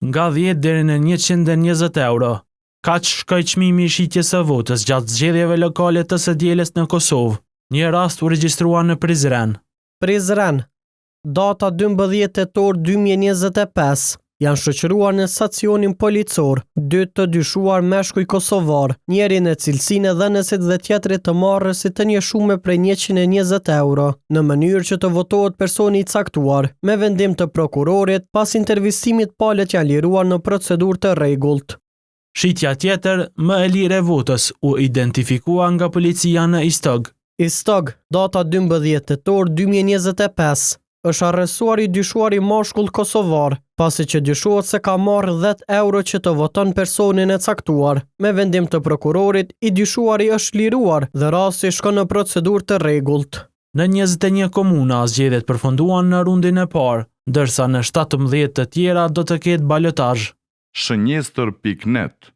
nga 10 deri në 120 euro. Kaq shkoi çmimi i shitjes së votës gjatë zgjedhjeve lokale të së dielës në Kosovë. Një rast u regjistrua në Prizren. Prizren, data 12 tetor 2025, janë shoqëruar në stacionin policor, 2 të dyshuar meshkuj kosovar, njeri në cilësinë e dhënësit dhe tjetri të marrësit të një shume prej 120 euro, në mënyrë që të votohet personi i caktuar, me vendim të prokurorit, pas intervistimit palët janë liruar në procedurë të rregullt. Shitja tjetër, më e lirë e votës, u identifikua nga policia në Istog. Istog, data 12 tetor 2025, është arrestuar i dyshuari mashkull kosovar, pasi që dyshohet se ka marrë 10 euro që të voton personin e caktuar. Me vendim të prokurorit, i dyshuari është liruar dhe rasti shkon në procedurë të rregullt. Në 21 komuna zgjedhjet përfunduan në rundin e parë, ndërsa në 17 të tjera do të ketë balotazh. Shënjestër.net